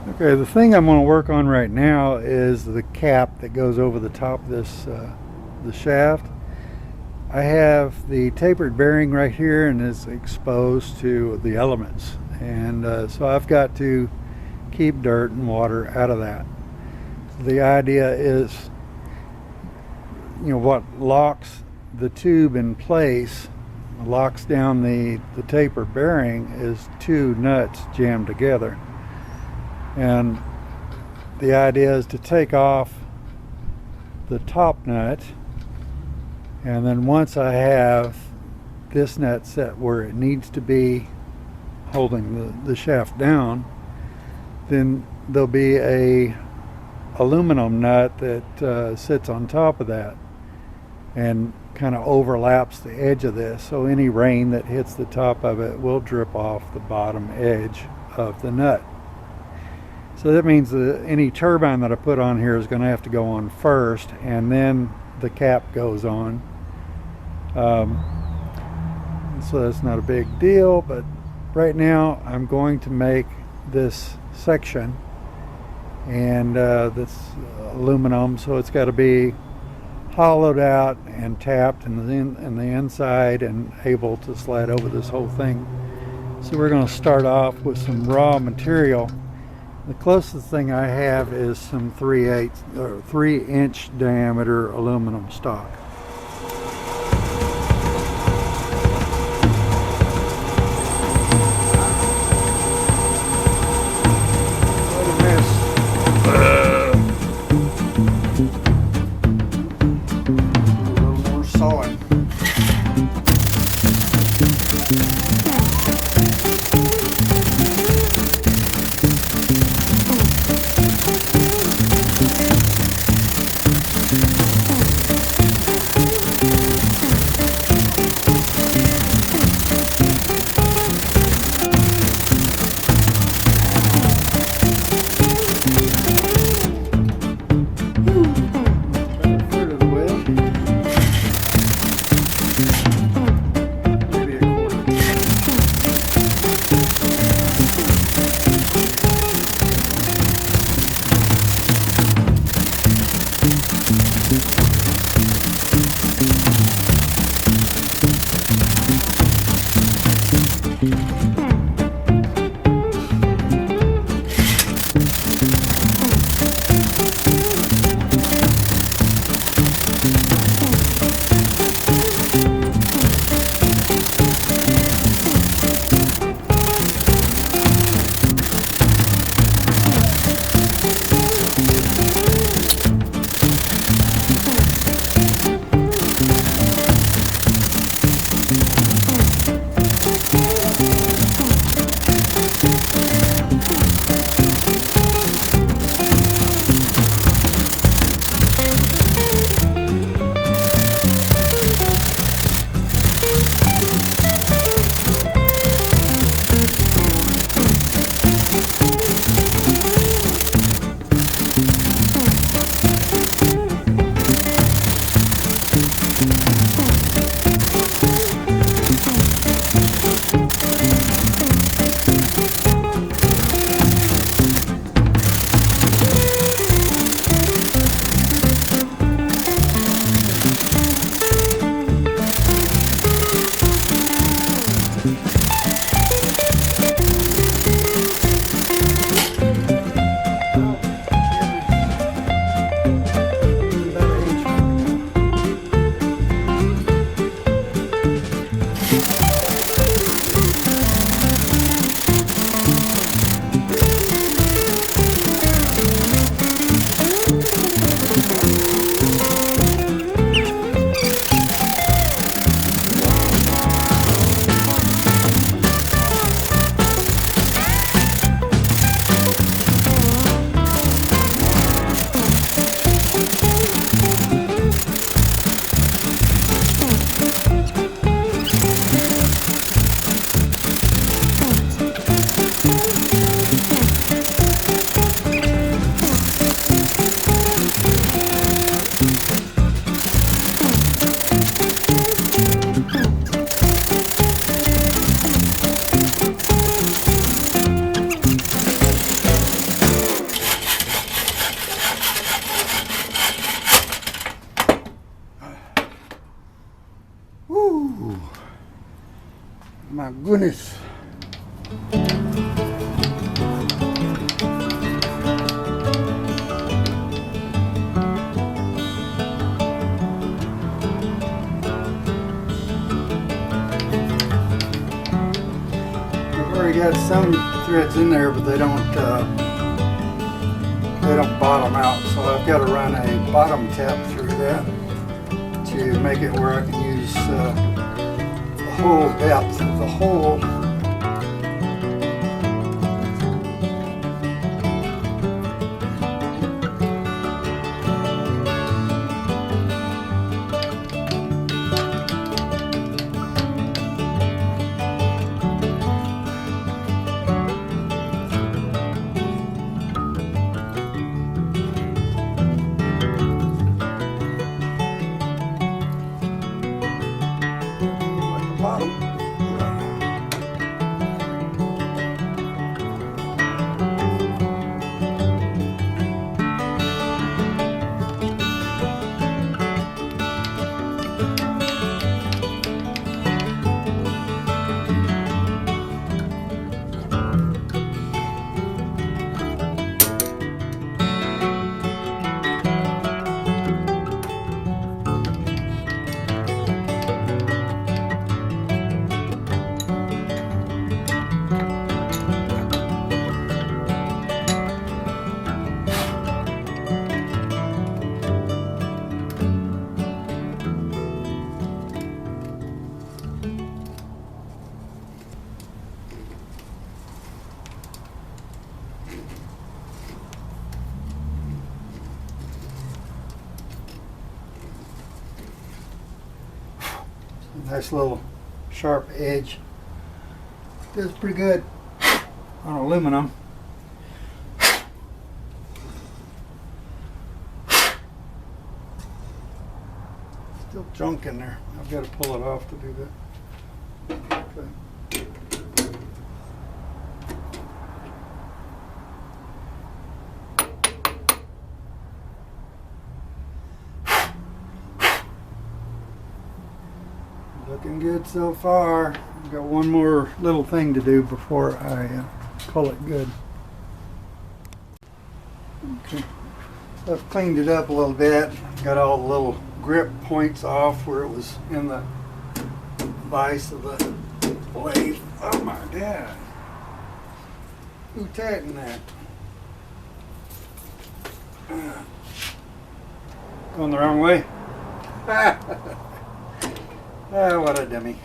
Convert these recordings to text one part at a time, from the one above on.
Okay, the thing I'm going to work on right now is the cap that goes over the top of this the shaft. I have the tapered bearing right here and is exposed to the elements, and so I've got to keep dirt and water out of that. The idea is, what locks the tube in place, locks down the taper bearing, is two nuts jammed together. And the idea is to take off the top nut, and then once I have this nut set where it needs to be holding the shaft down, then there'll be a aluminum nut that sits on top of that and kind of overlaps the edge of this, so any rain that hits the top of it will drip off the bottom edge of the nut. So that means that any turbine that I put on here is going to have to go on first, and then the cap goes on. So that's not a big deal, but right now I'm going to make this section, and this aluminum, so it's got to be hollowed out and tapped in the inside and able to slide over this whole thing. So we're going to start off with some raw material. The closest thing I have is some 3-inch diameter aluminum stock. my goodness. I've already got some threads in there, but they don't bottom out, so I've got to run a bottom tap through that to make it where I can use the whole depth of the hole. Nice little sharp edge. Does pretty good on aluminum. Still junk in there. I've got to pull it off to do that. Okay. Looking good so far. I've got one more little thing to do before I call it good. Okay. So I've cleaned it up a little bit. Got all the little grip points off where it was in the vise of the blade. Oh my God. Who tightened that? Going the wrong way? Ah, what a dummy.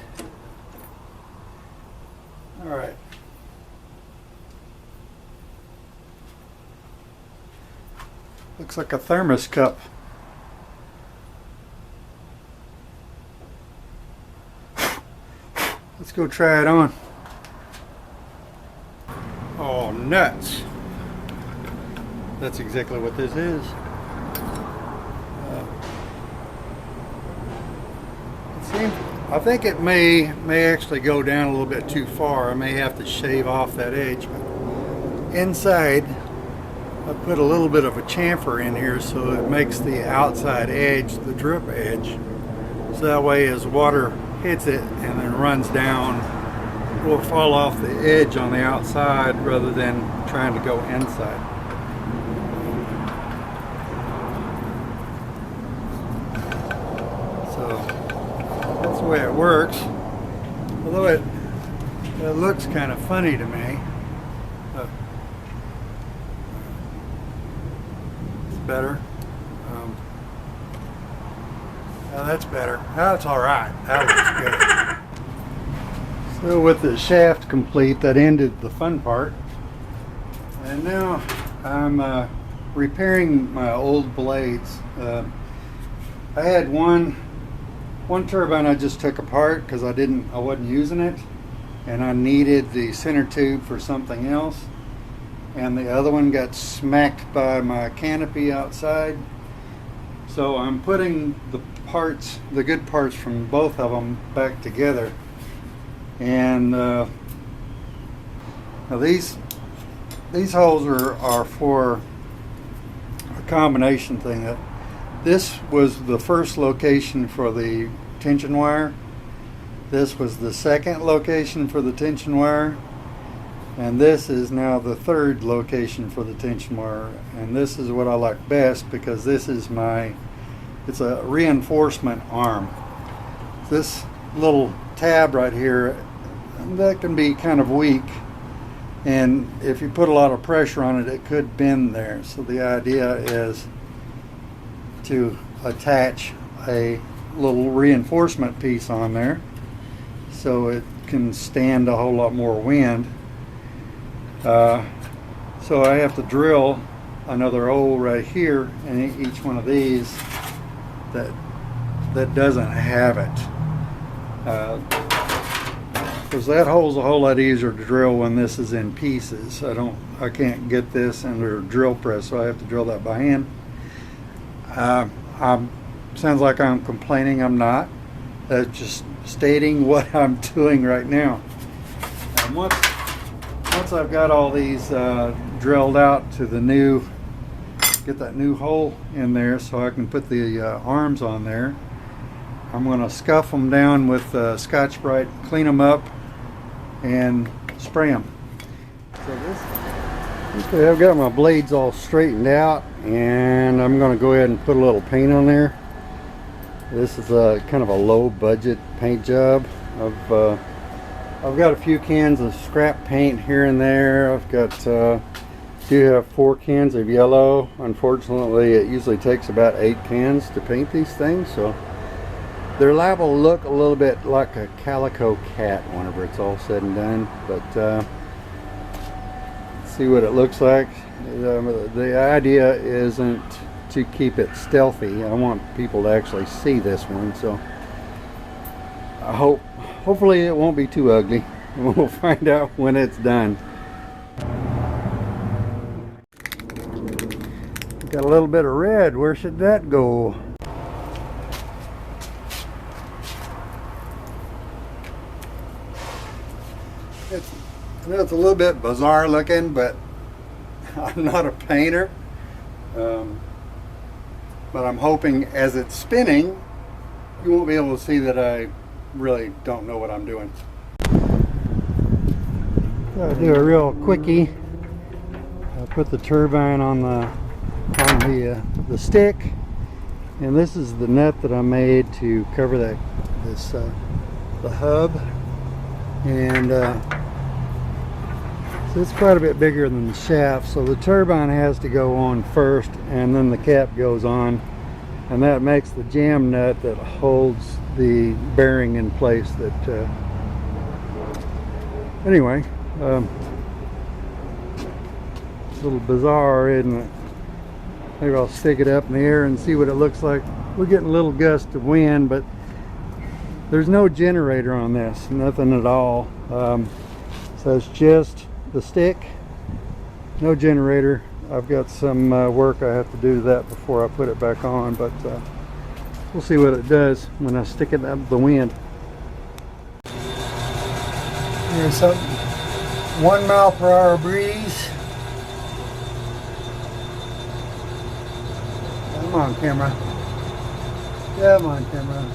All right. Looks like a thermos cup. Let's go try it on. Oh, nuts. That's exactly what this is. I think it may actually go down a little bit too far. I may have to shave off that edge. But inside, I put a little bit of a chamfer in here so it makes the outside edge the drip edge. So that way as water hits it and then runs down, it will fall off the edge on the outside rather than trying to go inside. The way it works, although it looks kind of funny to me. It's better. That's better. That's all right. That looks good. So with the shaft complete, that ended the fun part. And now I'm repairing my old blades. I had one turbine I just took apart because I wasn't using it, and I needed the center tube for something else, and the other one got smacked by my canopy outside. So I'm putting the good parts from both of them back together, and now these holes are for a combination thing. This was the first location for the tension wire, This was the second location for the tension wire, and this is now the third location for the tension wire. And this is what I like best because this is it's a reinforcement arm. This little tab right here, that can be kind of weak, and if you put a lot of pressure on it, it could bend there. So the idea is to attach a little reinforcement piece on there so it can stand a whole lot more wind. So I have to drill another hole right here in each one of these that doesn't have it. Because that hole's a whole lot easier to drill when this is in pieces. I can't get this under a drill press, so I have to drill that by hand. Sounds like I'm complaining. I'm not. Just stating what I'm doing right now. And once I've got all these drilled out to the get that new hole in there so I can put the arms on there, I'm going to scuff them down with Scotch-Brite, clean them up, and spray them. Okay, I've got my blades all straightened out, and I'm going to go ahead and put a little paint on there. This is a kind of a low budget paint job. I've got a few cans of scrap paint here and there. I've got do have 4 cans of yellow. Unfortunately, it usually takes about 8 cans to paint these things, so they're liable to look a little bit like a calico cat whenever it's all said and done. But see what it looks like. The idea isn't to keep it stealthy. I want people to actually see this one, so hopefully it won't be too ugly. We'll find out when it's done. Got a little bit of red. Where should that go? I know it's a little bit bizarre looking, but I'm not a painter. But I'm hoping as it's spinning, you won't be able to see that I really don't know what I'm doing. I'll do a real quickie. I'll put the turbine on the stick, and this is the nut that I made to cover the hub, and so it's quite a bit bigger than the shaft, so the turbine has to go on first, and then the cap goes on, and that makes the jam nut that holds the bearing in place. That anyway, it's a little bizarre, isn't it? Maybe I'll stick it up in the air and see what it looks like. We're getting a little gust of wind, but there's no generator on this, nothing at all. So it's just the stick, no generator. I've got some work I have to do to that before I put it back on, but we'll see what it does when I stick it up the wind. Here's some 1 mile per hour breeze. Come on, camera. Come on, camera.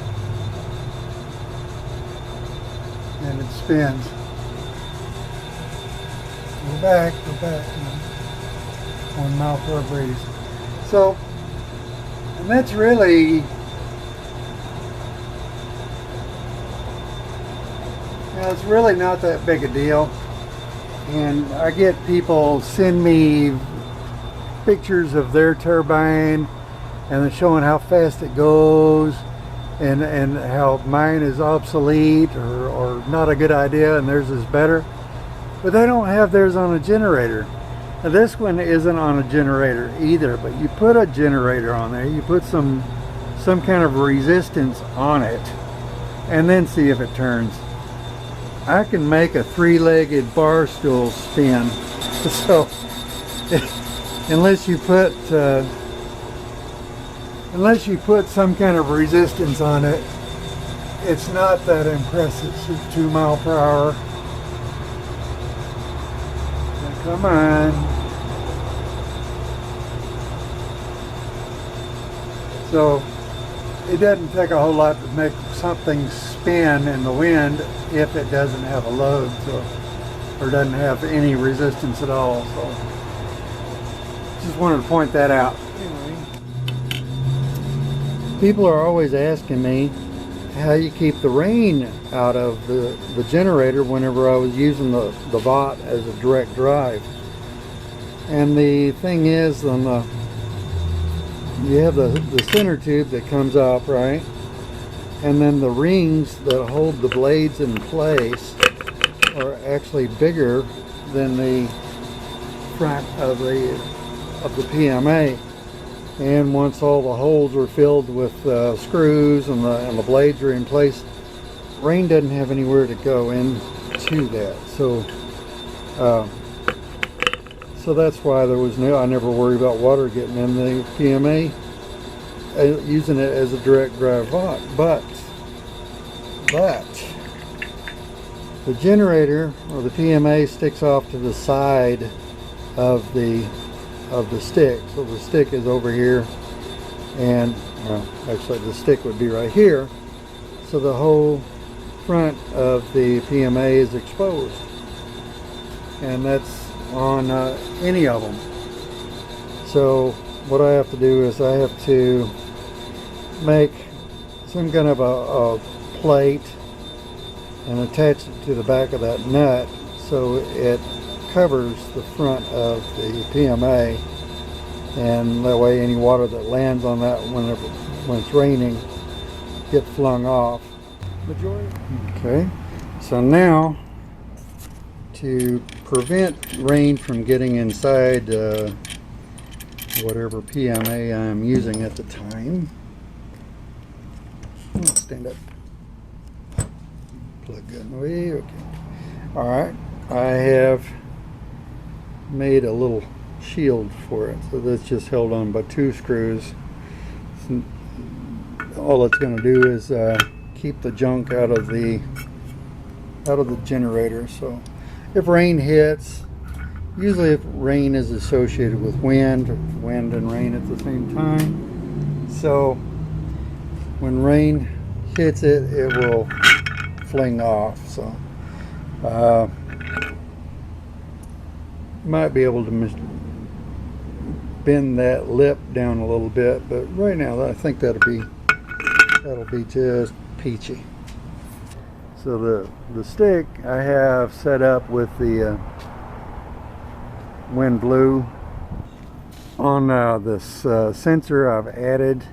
And it spins. Go back, go back. 1 mile per hour breeze. So, and that's really, it's really not that big a deal. And I get people send me pictures of their turbine, and they're showing how fast it goes, and how mine is obsolete or not a good idea and theirs is better. But they don't have theirs on a generator. Now this one isn't on a generator either, but you put a generator on there, you put some kind of resistance on it, and then see if it turns. I can make a 3-legged bar stool spin. So unless you put some kind of resistance on it, it's not that impressive. It's 2 mile per hour. Now, come on. So it doesn't take a whole lot to make something spin in the wind if it doesn't have a load, so, or doesn't have any resistance at all. So just wanted to point that out. People are always asking me how you keep the rain out of the generator whenever I was using the VAWT as a direct drive. And the thing is, on the, you have the center tube that comes off, right? And then the rings that hold the blades in place are actually bigger than the front of the PMA. And once all the holes are filled with screws and the blades are in place, rain doesn't have anywhere to go into that. So that's why I never worry about water getting in the PMA using it as a direct drive VAWT. But the generator or the PMA sticks off to the side of the stick. So the stick is over here, and well, actually the stick would be right here. So the whole front of the PMA is exposed, and that's on any of them. So what I have to do is I have to make some kind of a plate and attach it to the back of that nut so it covers the front of the PMA, and that way any water that lands on that when it's raining get flung off. Okay, so now to prevent rain from getting inside whatever PMA I'm using at the time, stand up, plug that away. Okay, all right, I have made a little shield for it, so that's just held on by 2 screws. All it's going to do is keep the junk out of the generator. So if rain hits, usually if rain is associated with wind and rain at the same time, so when rain hits it, it will fling off. So might be able to bend that lip down a little bit, but right now I think that'll be just peachy. So the stick I have set up with the wind blue on this sensor. I've added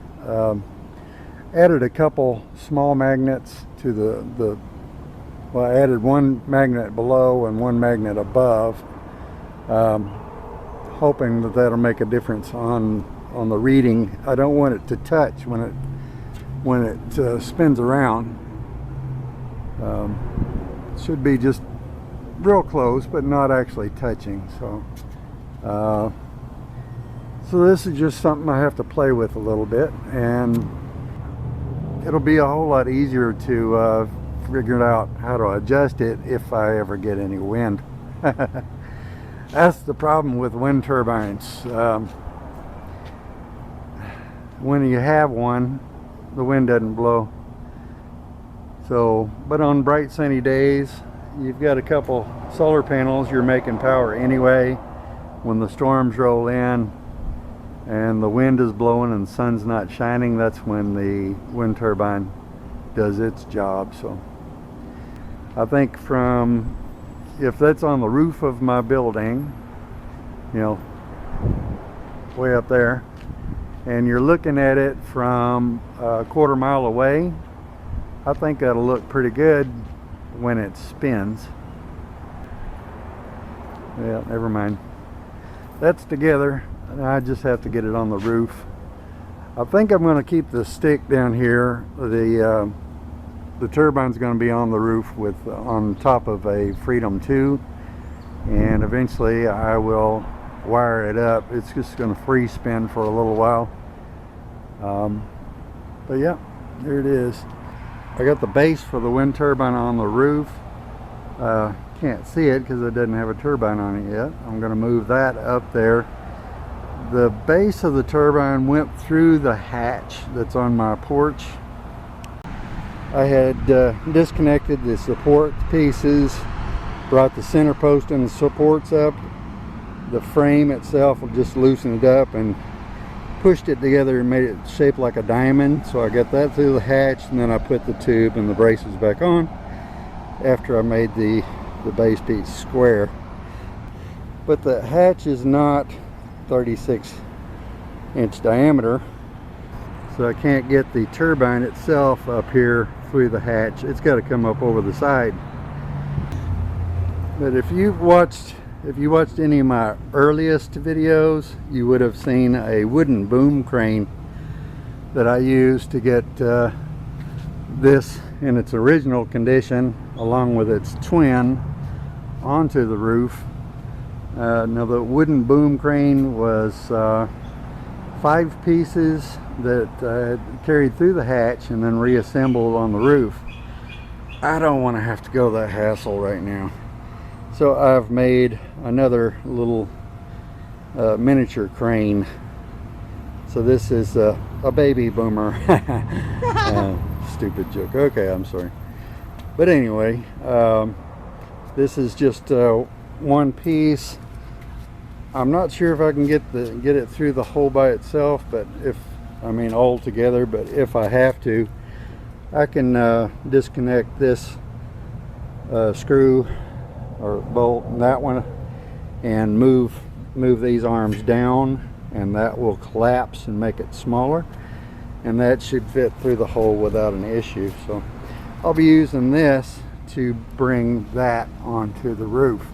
a couple small magnets to well, I added one magnet below and one magnet above, hoping that that'll make a difference on the reading. I don't want it to touch when it spins around. Should be just real close, but not actually touching. So this is just something I have to play with a little bit, and it'll be a whole lot easier to figure out how to adjust it if I ever get any wind. That's the problem with wind turbines. When you have one, the wind doesn't blow. So, but on bright sunny days, you've got a couple solar panels, you're making power anyway. When the storms roll in and the wind is blowing and the sun's not shining, that's when the wind turbine does its job. So I think if that's on the roof of my building, you know, way up there, and you're looking at it from a quarter mile away, I think that'll look pretty good when it spins. Yeah, never mind. That's together. I just have to get it on the roof. I think I'm going to keep the stick down here. The turbine's going to be on the roof on top of a Freedom 2, and eventually I will wire it up. It's just going to free spin for a little while. But yeah, there it is. I got the base for the wind turbine on the roof. Can't see it because it doesn't have a turbine on it yet. I'm going to move that up there The base of the turbine went through the hatch that's on my porch. I had disconnected the support pieces, brought the center post and the supports up. The frame itself will just loosen it up and pushed it together and made it shaped like a diamond. So I got that through the hatch, and then I put the tube and the braces back on after I made the base piece square. But the hatch is not 36-inch diameter, so I can't get the turbine itself up here through the hatch. It's got to come up over the side. But if you watched any of my earliest videos, you would have seen a wooden boom crane that I used to get this in its original condition along with its twin onto the roof. Now the wooden boom crane was 5 pieces that I carried through the hatch and then reassembled on the roof. I don't want to have to go that hassle right now. So I've made another little miniature crane. So this is a baby boomer. Stupid joke. Okay, I'm sorry. But anyway, this is just one piece. I'm not sure if I can get it through the hole by itself, but all together. But if I have to, I can disconnect this screw or bolt and that one, and move these arms down, and that will collapse and make it smaller, and that should fit through the hole without an issue. So I'll be using this to bring that onto the roof.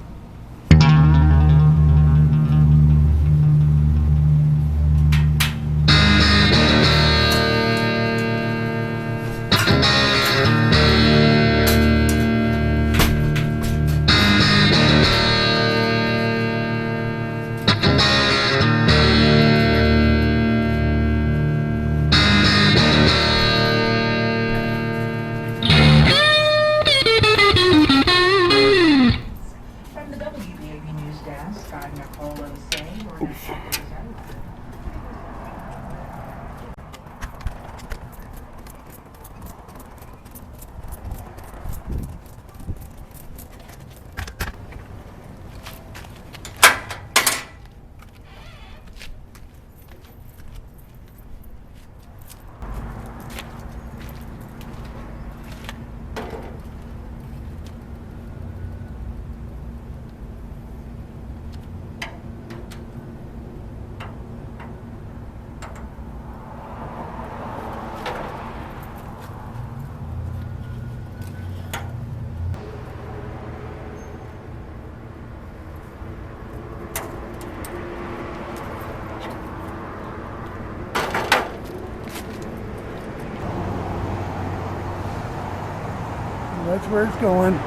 That's where it's going.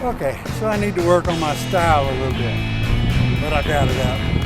Okay, so I need to work on my style a little bit, but I got it out.